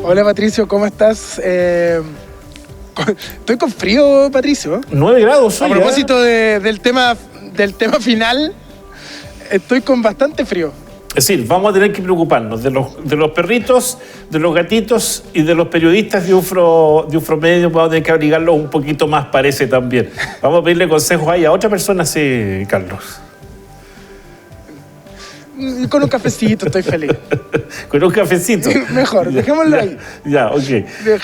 Hola Patricio, ¿cómo estás? Estoy con frío, Patricio. 9 grados hoy. A propósito del tema final, estoy con bastante frío. Es decir, vamos a tener que preocuparnos de los perritos, de los gatitos y de los periodistas de Ufromedio. Vamos a tener que abrigarlos un poquito más, parece también. Vamos a pedirle consejos ahí a otra persona, sí, Carlos. Con un cafecito estoy feliz. Con un cafecito. Mejor, dejémoslo ahí. Ya, ok.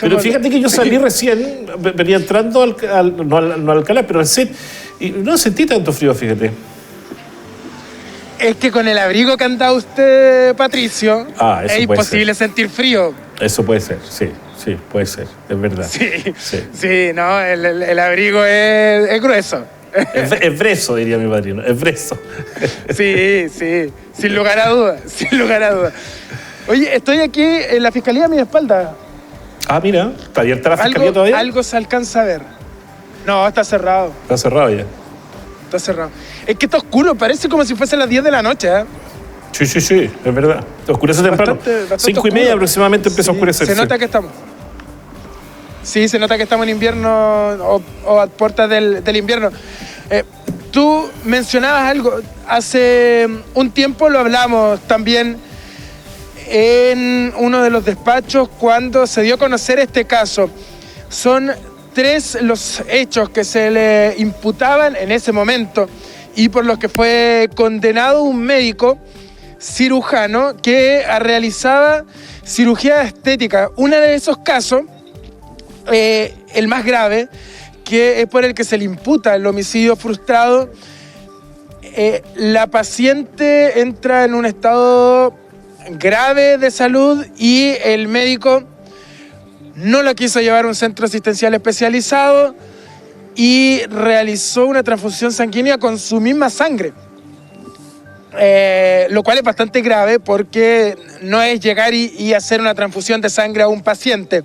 Pero fíjate que yo salí recién, venía entrando no al Alcalá, pero al CET, y no sentí tanto frío, fíjate. Es que con el abrigo que anda usted, Patricio, es imposible sentir frío. Eso puede ser, sí, puede ser, es verdad. Sí, no, el abrigo es grueso. Es brezo, diría mi padrino, es brezo. Sí, sin lugar a dudas, Oye, estoy aquí en la Fiscalía a mi espalda. Ah, mira, ¿está abierta la Fiscalía todavía? Algo se alcanza a ver. No, está cerrado. Está cerrado ya. Está cerrado. Es que está oscuro, parece como si fuese las 10 de la noche, ¿eh? Sí, es verdad. Oscurece temprano. Bastante 5:30 aproximadamente empieza a oscurecerse. Se nota que estamos. Sí, se nota que estamos en invierno o a puertas del invierno. Tú mencionabas algo. Hace un tiempo lo hablamos también en uno de los despachos cuando se dio a conocer este caso. Son 3 los hechos que se le imputaban en ese momento y por los que fue condenado un médico cirujano que realizaba cirugía estética. Uno de esos casos, el más grave, que es por el que se le imputa el homicidio frustrado, la paciente entra en un estado grave de salud y el médico no la quiso llevar a un centro asistencial especializado y realizó una transfusión sanguínea con su misma sangre. Lo cual es bastante grave porque no es llegar y hacer una transfusión de sangre a un paciente.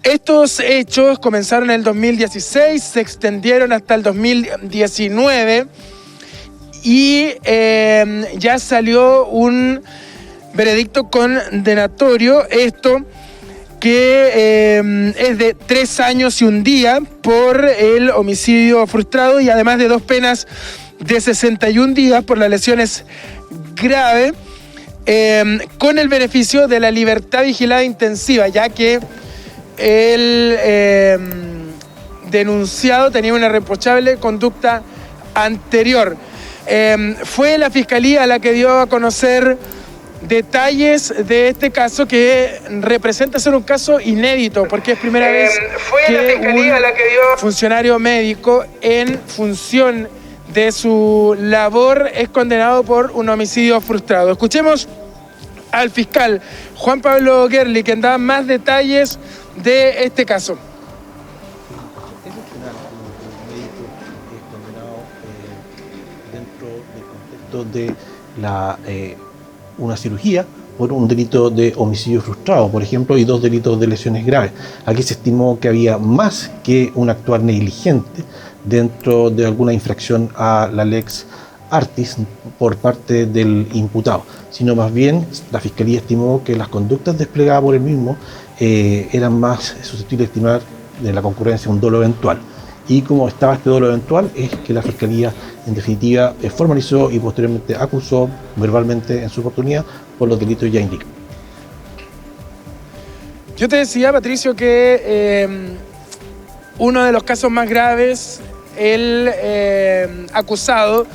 Estos hechos comenzaron en el 2016, se extendieron hasta el 2019 y ya salió un veredicto condenatorio. Esto que es de 3 años y 1 día por el homicidio frustrado y además de 2 penas de 61 días por las lesiones graves, con el beneficio de la libertad vigilada intensiva, ya que el denunciado tenía una irreprochable conducta anterior. Fue la Fiscalía la que dio a conocer detalles de este caso que representa ser un caso inédito porque es primera vez que un funcionario médico en función de su labor es condenado por un homicidio frustrado. Escuchemos al fiscal Juan Pablo Gerli, que da más detalles de este caso. Es opcional que un médico es condenado dentro del contexto de una cirugía por un delito de homicidio frustrado, por ejemplo, y 2 delitos de lesiones graves. Aquí se estimó que había más que un actuar negligente dentro de alguna infracción a la lex artis por parte del imputado, sino más bien la Fiscalía estimó que las conductas desplegadas por el mismo eran más susceptibles de estimar de la concurrencia un dolo eventual. Y como estaba este dolo eventual, es que la Fiscalía, en definitiva, formalizó y posteriormente acusó verbalmente en su oportunidad por los delitos ya indicados. Yo te decía, Patricio, que uno de los casos más graves, el acusado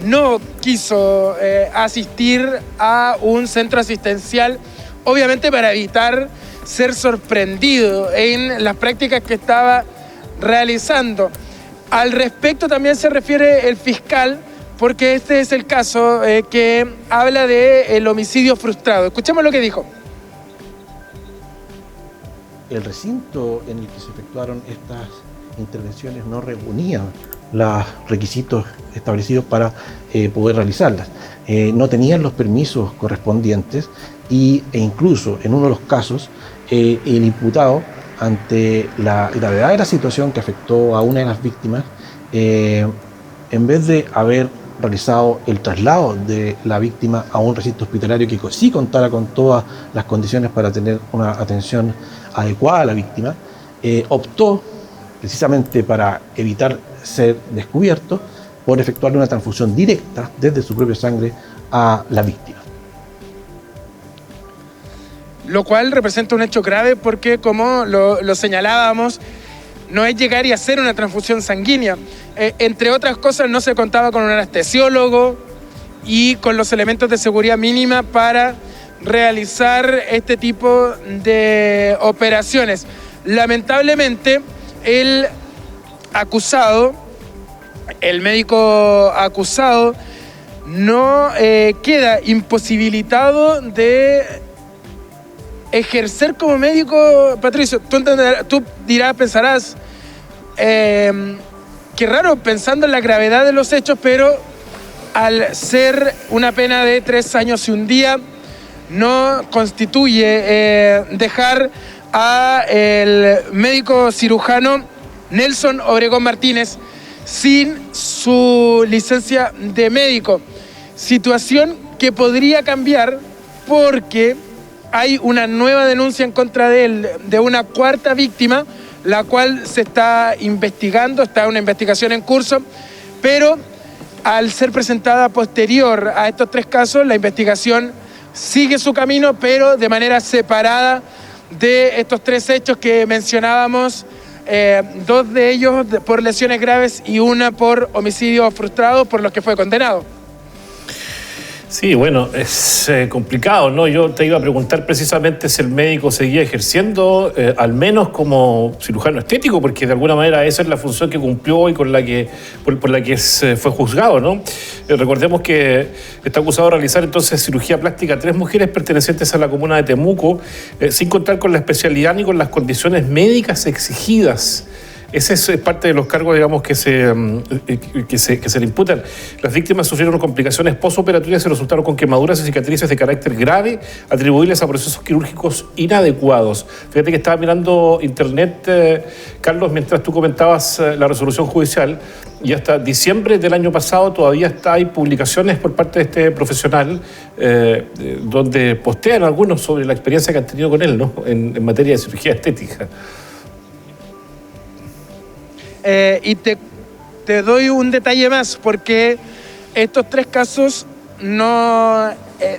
no quiso asistir a un centro asistencial, obviamente para evitar ser sorprendido en las prácticas que estaba realizando. Al respecto también se refiere el fiscal, porque este es el caso que habla del homicidio frustrado. Escuchemos lo que dijo. El recinto en el que se efectuaron estas intervenciones no reunía los requisitos establecidos para poder realizarlas. No tenían los permisos correspondientes e incluso en uno de los casos el imputado, ante la gravedad de la situación que afectó a una de las víctimas, en vez de haber realizado el traslado de la víctima a un recinto hospitalario que sí contara con todas las condiciones para tener una atención adecuada a la víctima, optó, precisamente para evitar ser descubierto, por efectuarle una transfusión directa desde su propia sangre a la víctima. Lo cual representa un hecho grave porque, como lo señalábamos, no es llegar y hacer una transfusión sanguínea. Entre otras cosas, no se contaba con un anestesiólogo y con los elementos de seguridad mínima para realizar este tipo de operaciones. Lamentablemente, el médico acusado, no queda imposibilitado de ejercer como médico. Patricio, tú pensarás, qué raro pensando en la gravedad de los hechos, pero al ser una pena de 3 años y 1 día, no constituye dejar a el médico cirujano Nelson Obregón Martínez sin su licencia de médico. Situación que podría cambiar porque hay una nueva denuncia en contra de él, de una 4ª víctima, la cual se está investigando, está una investigación en curso, pero al ser presentada posterior a estos 3 casos, la investigación sigue su camino, pero de manera separada de estos 3 hechos que mencionábamos, 2 de ellos por lesiones graves y 1 por homicidio frustrado, por los que fue condenado. Sí, bueno, es complicado, ¿no? Yo te iba a preguntar precisamente si el médico seguía ejerciendo, al menos como cirujano estético, porque de alguna manera esa es la función que cumplió y por la que fue juzgado, ¿no? Recordemos que está acusado de realizar entonces cirugía plástica a 3 mujeres pertenecientes a la comuna de Temuco, sin contar con la especialidad ni con las condiciones médicas exigidas. Ese es parte de los cargos, digamos, que se le imputan. Las víctimas sufrieron complicaciones posoperatorias y resultaron con quemaduras y cicatrices de carácter grave atribuibles a procesos quirúrgicos inadecuados. Fíjate que estaba mirando internet, Carlos, mientras tú comentabas la resolución judicial, y hasta diciembre del año pasado todavía hay publicaciones por parte de este profesional donde postean algunos sobre la experiencia que han tenido con él, ¿no? en materia de cirugía estética. Y te doy un detalle más, porque estos 3 casos no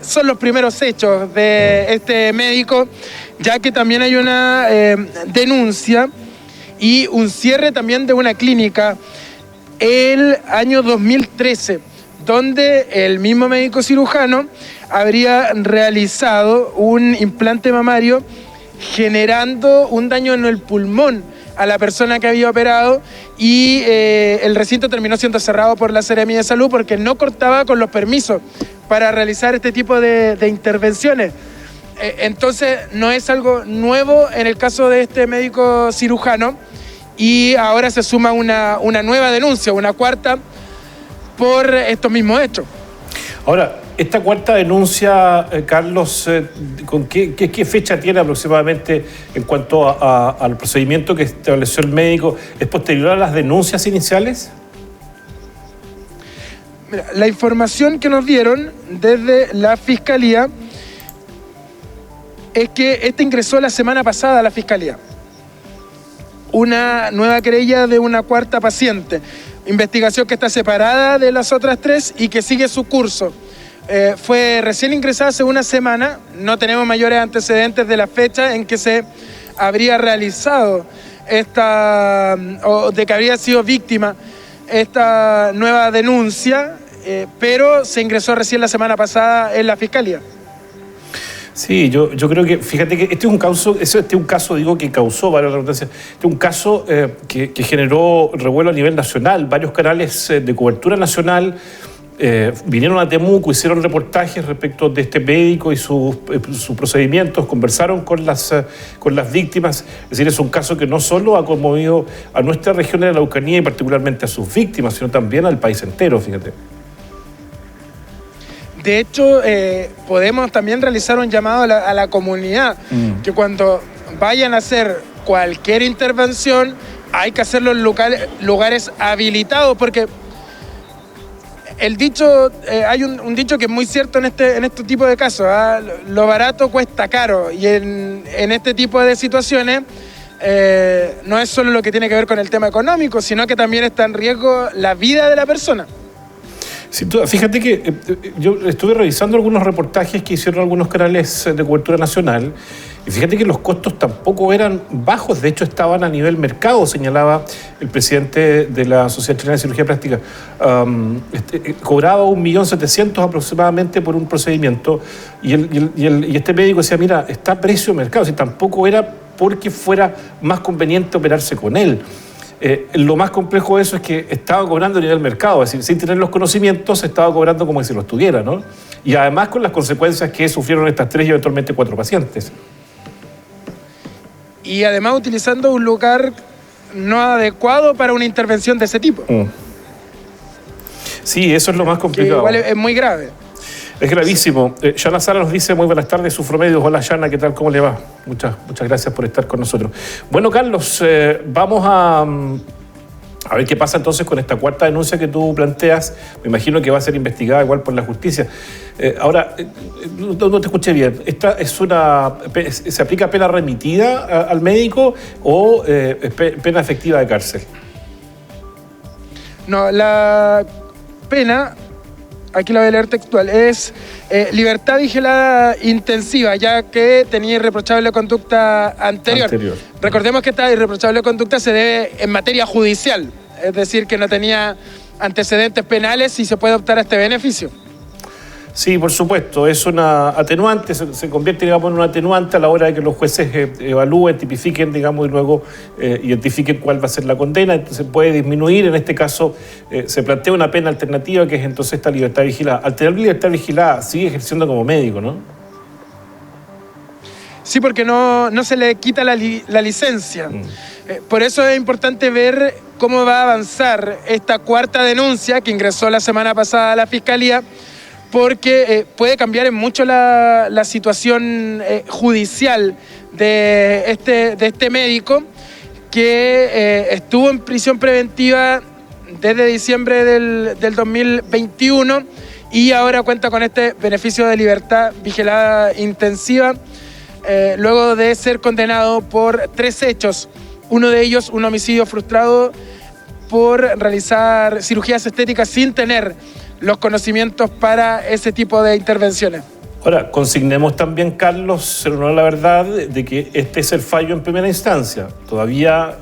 son los primeros hechos de este médico, ya que también hay una denuncia y un cierre también de una clínica el año 2013, donde el mismo médico cirujano habría realizado un implante mamario generando un daño en el pulmón a la persona que había operado, y el recinto terminó siendo cerrado por la Seremía de Salud porque no contaba con los permisos para realizar este tipo de intervenciones. Entonces no es algo nuevo en el caso de este médico cirujano, y ahora se suma una nueva denuncia, una 4ª, por estos mismos hechos. Ahora, esta 4ª denuncia, Carlos, ¿con qué fecha tiene aproximadamente en cuanto al procedimiento que estableció el médico? ¿Es posterior a las denuncias iniciales? Mira, la información que nos dieron desde la Fiscalía es que ingresó la semana pasada a la Fiscalía una nueva querella de una 4ª paciente. Investigación que está separada de las otras 3 y que sigue su curso. Fue recién ingresada hace una semana, no tenemos mayores antecedentes de la fecha en que se habría realizado o de que habría sido víctima esta nueva denuncia, pero se ingresó recién la semana pasada en la Fiscalía. Sí, yo creo que, fíjate que este es un caso, digo, que causó varias redundancias. Este es un caso que generó revuelo a nivel nacional. Varios canales de cobertura nacional vinieron a Temuco, hicieron reportajes respecto de este médico y sus procedimientos, conversaron con las víctimas. Es decir, es un caso que no solo ha conmovido a nuestra región de la Araucanía y particularmente a sus víctimas, sino también al país entero, fíjate. De hecho, podemos también realizar un llamado a la comunidad, que cuando vayan a hacer cualquier intervención hay que hacerlo en lugares habilitados, porque el dicho, hay un dicho que es muy cierto en este tipo de casos, ¿ah? Lo barato cuesta caro, y en este tipo de situaciones no es solo lo que tiene que ver con el tema económico, sino que también está en riesgo la vida de la persona. Fíjate que yo estuve revisando algunos reportajes que hicieron algunos canales de cobertura nacional, y fíjate que los costos tampoco eran bajos, de hecho estaban a nivel mercado, señalaba el presidente de la Sociedad Chilena de Cirugía Plástica. Cobraba 1.700.000 aproximadamente por un procedimiento, y este médico decía, mira, está a precio mercado, o sea, tampoco era porque fuera más conveniente operarse con él. Lo más complejo de eso es que estaba cobrando a nivel mercado, es decir, sin tener los conocimientos, estaba cobrando como si los tuviera, ¿no? Y además con las consecuencias que sufrieron estas 3 y eventualmente 4 pacientes. Y además utilizando un lugar no adecuado para una intervención de ese tipo. Sí, eso es lo más complicado. Que igual es muy grave. Es gravísimo. Yana Sara nos dice, muy buenas tardes, Sufromedios. Hola, Yana, ¿qué tal? ¿Cómo le va? Muchas gracias por estar con nosotros. Bueno, Carlos, vamos a ver qué pasa entonces con esta cuarta denuncia que tú planteas. Me imagino que va a ser investigada igual por la justicia. Ahora, no te escuché bien. ¿Esta se aplica pena remitida al médico o pena efectiva de cárcel? No, la pena, aquí la voy a leer textual, es libertad vigilada intensiva, ya que tenía irreprochable conducta anterior. Recordemos que esta irreprochable conducta se debe en materia judicial, es decir, que no tenía antecedentes penales y se puede optar a este beneficio. Sí, por supuesto, es una atenuante, se convierte, digamos, en una atenuante a la hora de que los jueces evalúen, tipifiquen, digamos, y luego identifiquen cuál va a ser la condena. Entonces puede disminuir, en este caso se plantea una pena alternativa que es entonces esta libertad vigilada. Al tener libertad vigilada sigue ejerciendo como médico, ¿no? Sí, porque no se le quita la licencia. Por eso es importante ver cómo va a avanzar esta cuarta denuncia que ingresó la semana pasada a la Fiscalía, porque puede cambiar en mucho la situación judicial de este médico que estuvo en prisión preventiva desde diciembre del 2021 y ahora cuenta con este beneficio de libertad vigilada intensiva luego de ser condenado por 3 hechos. Uno de ellos, un homicidio frustrado por realizar cirugías estéticas sin tener los conocimientos para ese tipo de intervenciones. Ahora, consignemos también, Carlos, ser honor a la verdad, de que este es el fallo en primera instancia. Todavía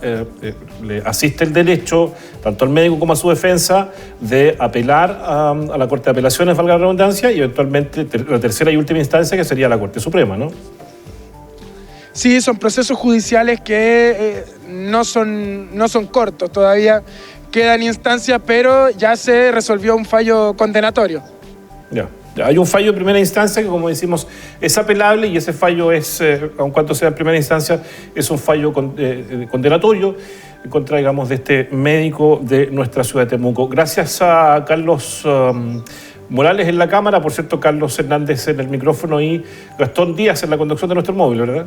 le asiste el derecho, tanto al médico como a su defensa, de apelar a la Corte de Apelaciones, valga la redundancia, y eventualmente la tercera y última instancia, que sería la Corte Suprema, ¿no? Sí, son procesos judiciales que no son cortos, todavía quedan instancias, pero ya se resolvió un fallo condenatorio. Ya, hay un fallo de primera instancia que, como decimos, es apelable y ese fallo es, aun cuanto sea en primera instancia, es un fallo condenatorio en contra, digamos, de este médico de nuestra ciudad de Temuco. Gracias a Carlos Morales en la cámara, por cierto, Carlos Hernández en el micrófono y Gastón Díaz en la conducción de nuestro móvil, ¿verdad?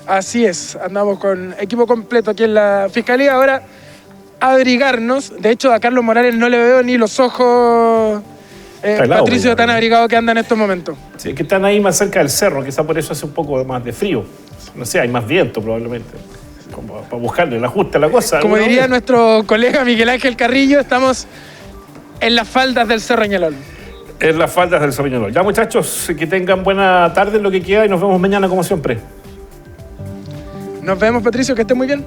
Así es, andamos con equipo completo aquí en la Fiscalía. Ahora, abrigarnos. De hecho, a Carlos Morales no le veo ni los ojos, Patricio, tan abrigado que anda en estos momentos. Sí, que están ahí más cerca del cerro, quizá por eso hace un poco más de frío. No sé, hay más viento probablemente. Como para buscarle el ajuste a la cosa. Como diría nuestro colega Miguel Ángel Carrillo, estamos en las faldas del Cerro Ñelol. En las faldas del Cerro Ñelol. Ya, muchachos, que tengan buena tarde en lo que queda y nos vemos mañana como siempre. Nos vemos, Patricio, que esté muy bien.